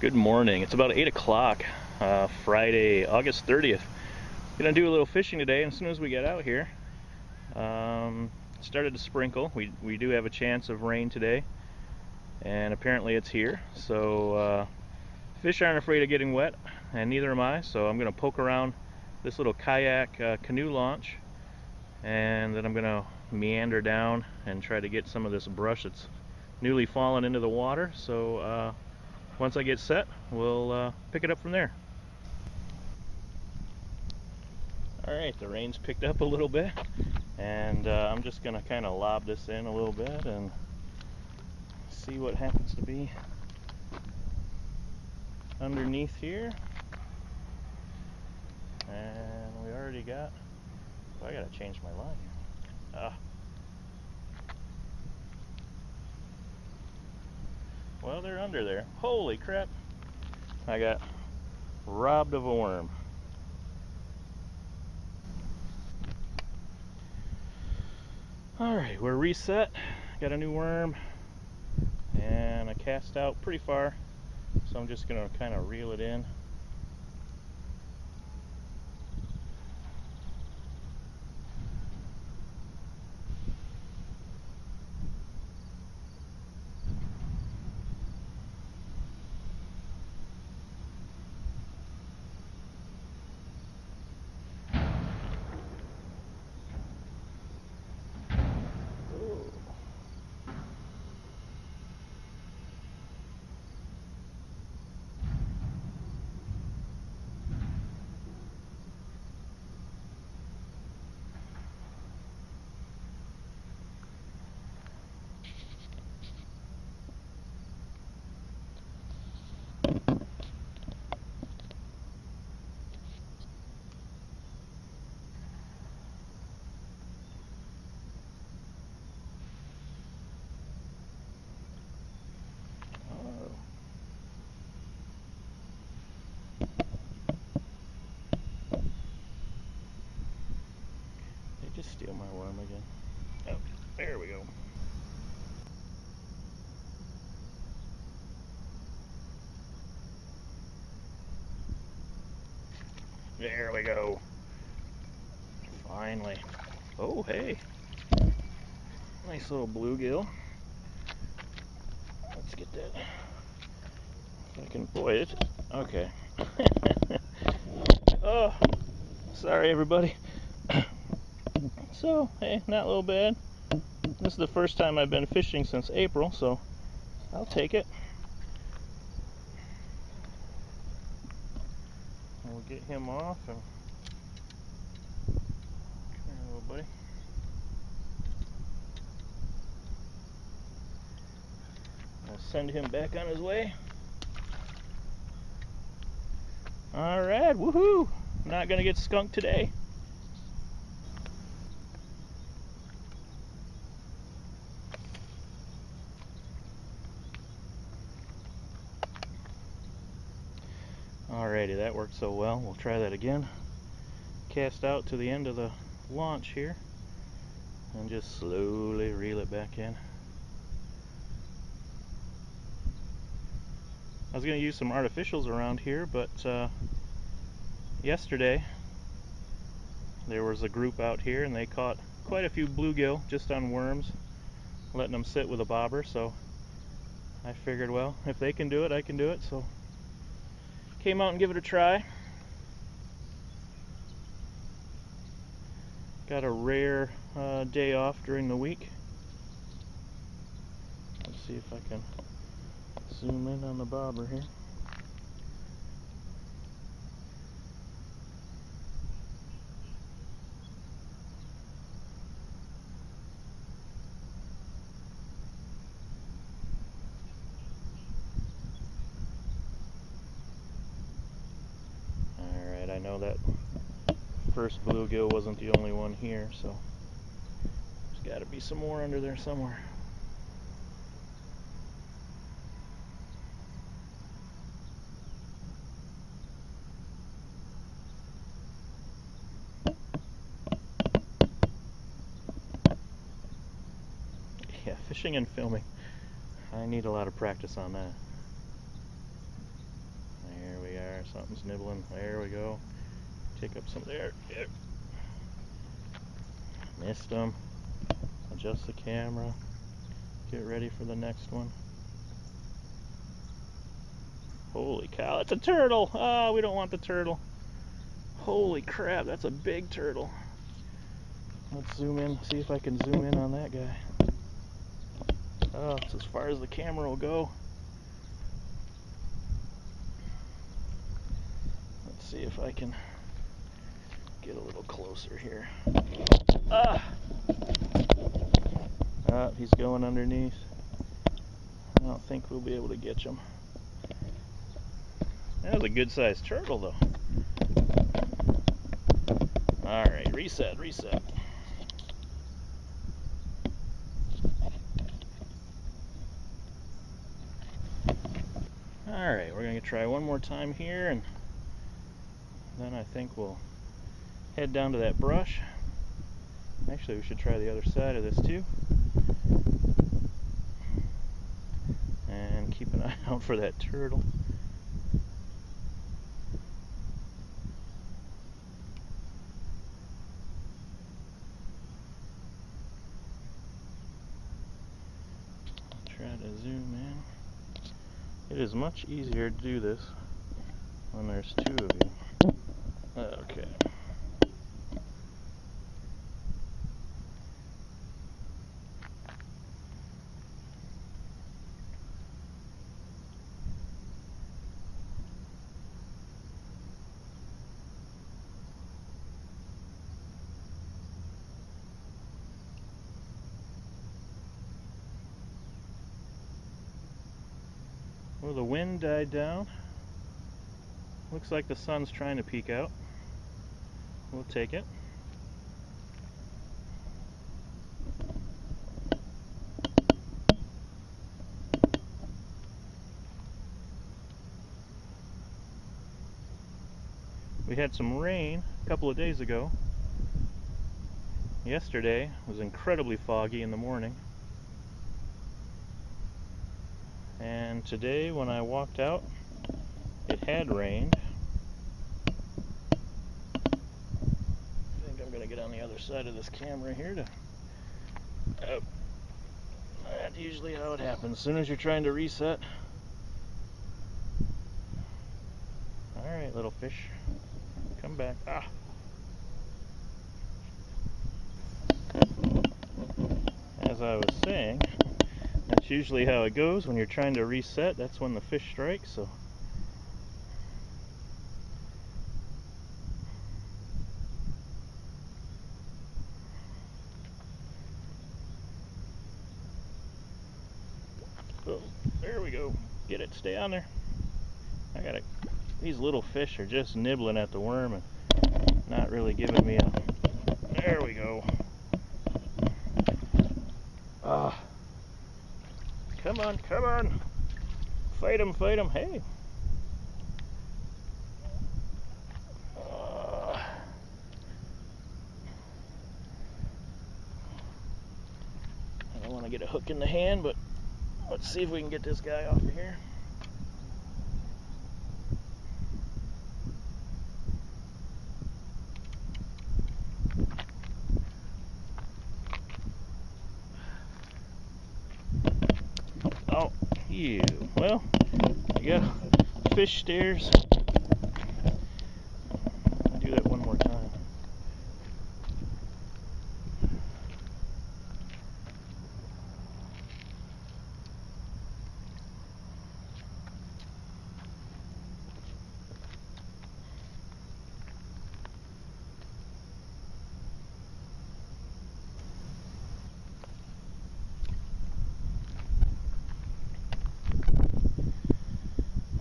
Good morning. It's about 8 o'clock, Friday, August 30th. Gonna do a little fishing today, and as soon as we get out here, started to sprinkle. We do have a chance of rain today, and apparently it's here. So fish aren't afraid of getting wet, and neither am I. So I'm gonna poke around this little kayak canoe launch, and then I'm gonna meander down and try to get some of this brush that's newly fallen into the water. So once I get set, we'll pick it up from there. Alright, the rain's picked up a little bit, and I'm just going to kind of lob this in a little bit and see what happens to be underneath here. And we already got, oh, I got to change my line. Well, they're under there. Holy crap. I got robbed of a worm. Alright, we're reset. Got a new worm. And I cast out pretty far. So I'm just going to kind of reel it in. Just steal my worm again. Oh, there we go. There we go. Finally. Oh, hey. Nice little bluegill. Let's get that. If I can, boy, it. Okay. Oh, sorry everybody. So, hey, not a little bad. This is the first time I've been fishing since April, so I'll take it. We'll get him off and come here, little buddy. We'll send him back on his way. Alright, woohoo! Not gonna get skunked today. Alrighty, that worked so well. We'll try that again. Cast out to the end of the launch here and just slowly reel it back in. I was going to use some artificials around here, but yesterday there was a group out here and they caught quite a few bluegill just on worms, letting them sit with a bobber. So I figured, well, if they can do it, I can do it. So came out and give it a try. Got a rare day off during the week. Let's see if I can zoom in on the bobber here. I know that first bluegill wasn't the only one here, so there's got to be some more under there somewhere. Yeah, fishing and filming. I need a lot of practice on that. There, something's nibbling. There we go. Take up some there. Yep. Missed them. Adjust the camera. Get ready for the next one. Holy cow, it's a turtle! Oh, we don't want the turtle. Holy crap, that's a big turtle. Let's zoom in, see if I can zoom in on that guy. Oh, it's as far as the camera will go. Let's see if I can get a little closer here. Ah! Ah, he's going underneath. I don't think we'll be able to get him. That was a good sized turtle though. Alright, reset. Alright, we're going to try one more time here, and then I think we'll head down to that brush. Actually, we should try the other side of this too. And keep an eye out for that turtle. Try to zoom in. It is much easier to do this when there's two of you. Okay. Well, the wind died down. Looks like the sun's trying to peek out. We'll take it. We had some rain a couple of days ago. Yesterday was incredibly foggy in the morning. And today when I walked out, it had rained. I think I'm going to get on the other side of this camera here to... Oh. That's usually how it happens. As soon as you're trying to reset. Alright, little fish. Come back. Ah! As I was saying, that's usually how it goes when you're trying to reset. That's when the fish strikes. So oh, there we go. Get it. Stay on there. I got it. These little fish are just nibbling at the worm and not really giving me a... There we go. Ah. Come on, come on. Fight him, fight him. Hey. I don't want to get a hook in the hand, but let's see if we can get this guy off of here. Oh, you. Well, you got fish stairs. I'll do that one more time.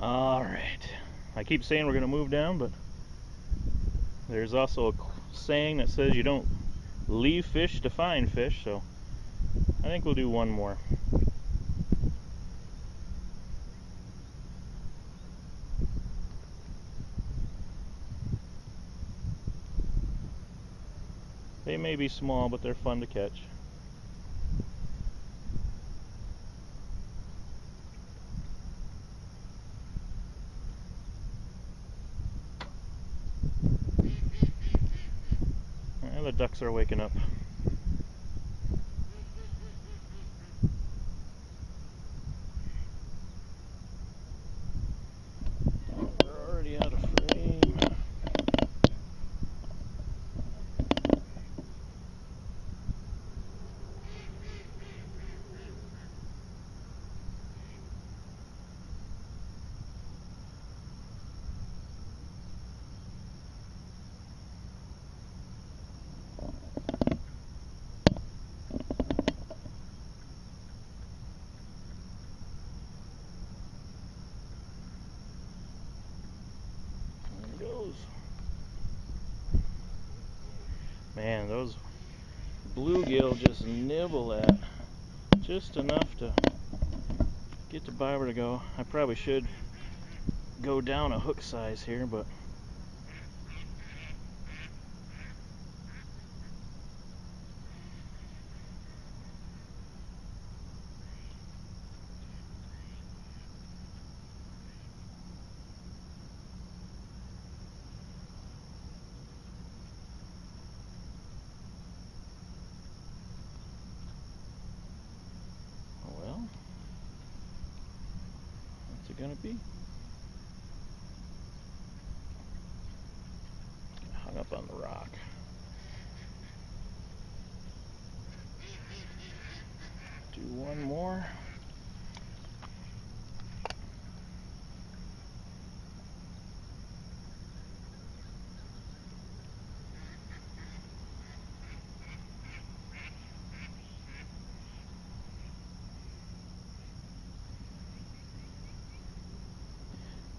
Alright, I keep saying we're going to move down, but there's also a saying that says you don't leave fish to find fish, so I think we'll do one more. They may be small, but they're fun to catch. ducks are waking up. We're already out of frame. Man, those bluegill just nibble at just enough to get the bobber to go. I probably should go down a hook size here, but well, what's it gonna be? Hung up on the rock. Do one more.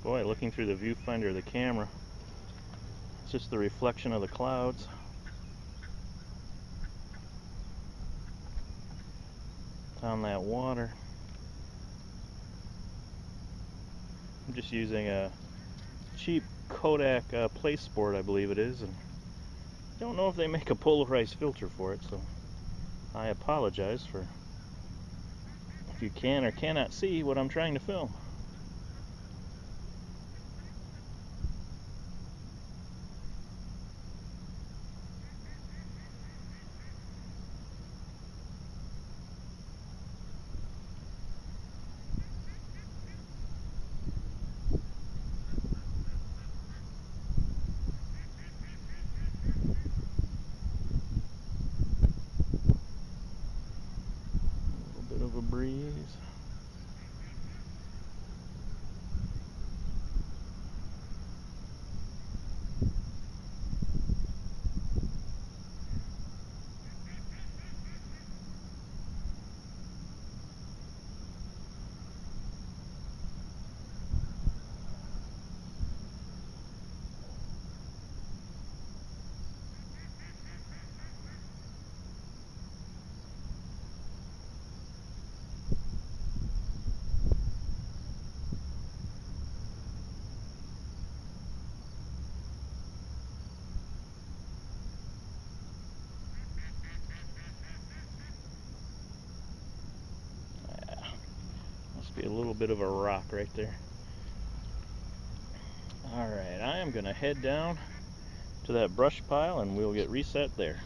Boy, looking through the viewfinder of the camera, it's just the reflection of the clouds. On that water. I'm just using a cheap Kodak Place Sport, I believe it is, and don't know if they make a polarized filter for it, so I apologize for if you can or cannot see what I'm trying to film. Of a breeze. Be a little bit of a rock right there. Alright, I am going to head down to that brush pile and we'll get reset there.